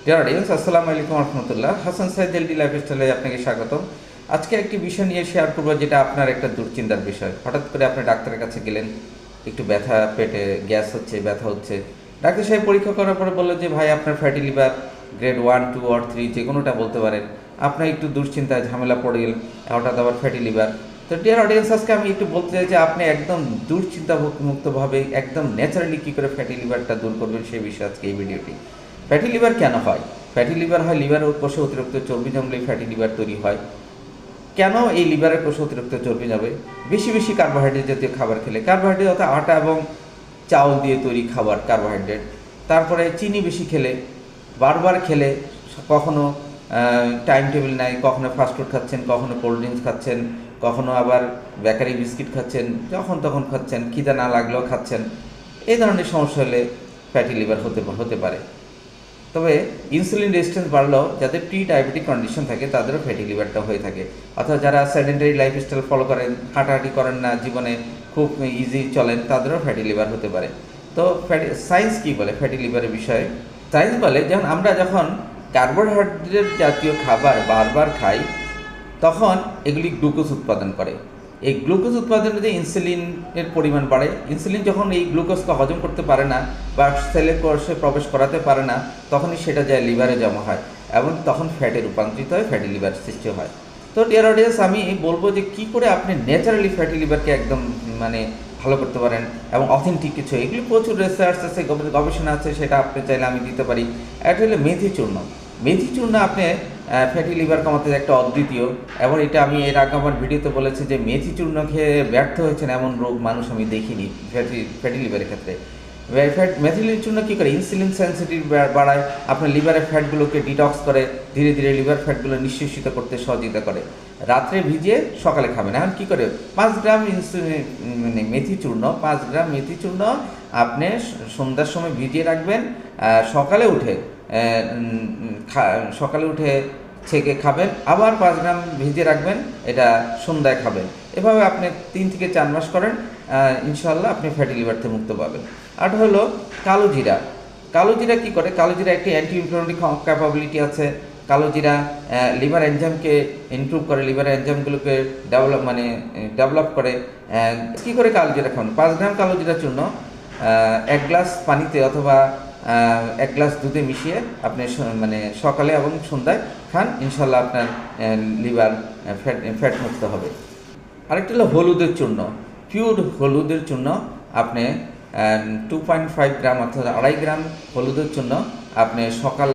Dear audience, আসসালামু আলাইকুম রহমতুল্লাহ। হাসান সাইদ এলডি লাইফস্টাইলে আপনাকে স্বাগতম। আজকে একটি বিষয় নিয়ে শেয়ার করবো, যেটা আপনার একটা দুশ্চিন্তার বিষয়। হঠাৎ করে আপনি ডাক্তারের কাছে গেলেন, একটু ব্যথা, পেটে গ্যাস হচ্ছে, ব্যথা হচ্ছে। ডাক্তার সাহেব পরীক্ষা করার পরে বললো যে ভাই, আপনার ফ্যাটি লিভার গ্রেড 1, 2 or 3 যে কোনোটা বলতে পারেন। আপনার একটু দুশ্চিন্তায় ঝামেলা পড়ে গেলেন, হঠাৎ আবার ফ্যাটি লিভার। তো ডিয়ার অডিয়েন্স, আজকে আমি একটু বলতে চাই যে আপনি একদম দুশ্চিন্তা মুক্তভাবে একদম ন্যাচারালি কী করে ফ্যাটি লিভারটা দূর করবেন, সেই বিষয়ে আজকে এই ভিডিওটি। ফ্যাটি লিভার কেন হয়? ফ্যাটি লিভার হয় লিভারের কোষে অতিরিক্ত চর্বি জমলে ফ্যাটি লিভার তৈরি হয়। কেন এই লিভারের কোষে অতিরিক্ত চর্বি যাবে? বেশি বেশি কার্বোহাইড্রেট জাতীয় খাবার খেলে, কার্বোহাইড্রেট অর্থাৎ আটা এবং চাউল দিয়ে তৈরি খাবার কার্বোহাইড্রেট। তারপরে চিনি বেশি খেলে, বারবার খেলে, কখনো টাইম টেবিল নাই, কখনো ফাস্টফুড খাচ্ছেন, কখনো কোল্ড ড্রিঙ্কস খাচ্ছেন, কখনো আবার বেকারি বিস্কিট খাচ্ছেন, যখন তখন খাচ্ছেন, খিদে না লাগলেও খাচ্ছেন। এই ধরনের সমস্যা হলে ফ্যাটি লিভার হতে পারে। তবে ইনসুলিন রেজিস্ট্যান্স বাড়লেও যাদের প্রি ডায়াবেটিক কন্ডিশন থাকে তাদেরও ফ্যাটি লিভারটা হয়ে থাকে। অর্থাৎ যারা সেডেন্টারি লাইফস্টাইল ফলো করেন, হাঁটাহাঁটি করেন না, জীবনে খুব ইজি চলেন, তাদেরও ফ্যাটি লিভার হতে পারে। তো সায়েন্স কী বলে ফ্যাটি লিভারের বিষয়ে? সায়েন্স বলে, যেমন আমরা যখন কার্বোহাইড্রেট জাতীয় খাবার বারবার খাই, তখন এগুলি গ্লুকোজ উৎপাদন করে। এই গ্লুকোজ উৎপাদনে ইনসুলিনের পরিমাণ বাড়ে। ইনসুলিন যখন এই গ্লুকোজকে হজম করতে পারে না বা সেলের কোষে প্রবেশ করাতে পারে না, তখনই সেটা যায় লিভারে জমা হয় এবং তখন ফ্যাটে রূপান্তরিত হয়, ফ্যাটি লিভার সৃষ্টি হয়। তো ডিয়ার অডিয়েন্স, আমি বলবো যে কী করে আপনি ন্যাচারালি ফ্যাটি লিভারকে একদম ভালো করতে পারেন এবং অথেন্টিক কিছু, এগুলি প্রচুর রিসার্চ আছে, গবেষণা আছে, সেটা আপনি চাইলে আমি দিতে পারি। একটা হলো মেথি চূর্ণ। মেথি চূর্ণ আপনি ফ্যাটি লিভার কমাতে একটা অদ্বিতীয়, এবং এটা আমি এর আগে আমার ভিডিওতে বলেছি যে মেথি চূর্ণ খেয়ে ব্যর্থ হয়েছেন এমন রোগ মানুষ আমি দেখিনি ফ্যাটি লিভারের ক্ষেত্রে। মেথি চূর্ণ কী করে? ইনসুলিন সেন্সিটিভ বাড়ায়, আপনার লিভারের ফ্যাটগুলোকে ডিটক্স করে, ধীরে ধীরে লিভার ফ্যাটগুলো নিঃশেষিত করতে সহযোগিতা করে। রাত্রে ভিজিয়ে সকালে খাবেন। এখন কী করে? 5 গ্রাম মেথি চূর্ণ, 5 গ্রাম মেথি চূর্ণ আপনি সন্ধ্যার সময় ভিজিয়ে রাখবেন, সকালে উঠে ছেঁকে খাবেন, আবার 5 গ্রাম ভিজিয়ে রাখবেন, এটা সন্ধ্যায় খাবেন। এভাবে আপনি 3 থেকে 4 মাস করেন, ইনশাল্লাহ আপনি ফ্যাটি লিভার থেকে মুক্ত পাবেন। আর হলো কালো জিরা। কালো জিরা কী করে? কালো জিরা একটি অ্যান্টি ইনফ্লামেটরি ক্যাপাবিলিটি আছে। কালো জিরা লিভার এনজাইমকে ইমপ্রুভ করে, লিভার এনজাইমগুলোকে ডেভেলপ করে। কী করে কালো জিরা খান? 5 গ্রাম কালো জিরা চূর্ণ 1 গ্লাস পানিতে অথবা 1 গ্লাস দুধে মিশিয়ে আপনি সকালে এবং সন্ধ্যায় খান, ইনশাল্লাহ আপনার লিভার ফ্যাট মুক্ত হবে। আরেকটা হলো হলুদের চূর্ণ। পিওর হলুদের চূর্ণ আপনি 2.5 গ্রাম অর্থাৎ 2.5 গ্রাম হলুদের চূর্ণ আপনি সকাল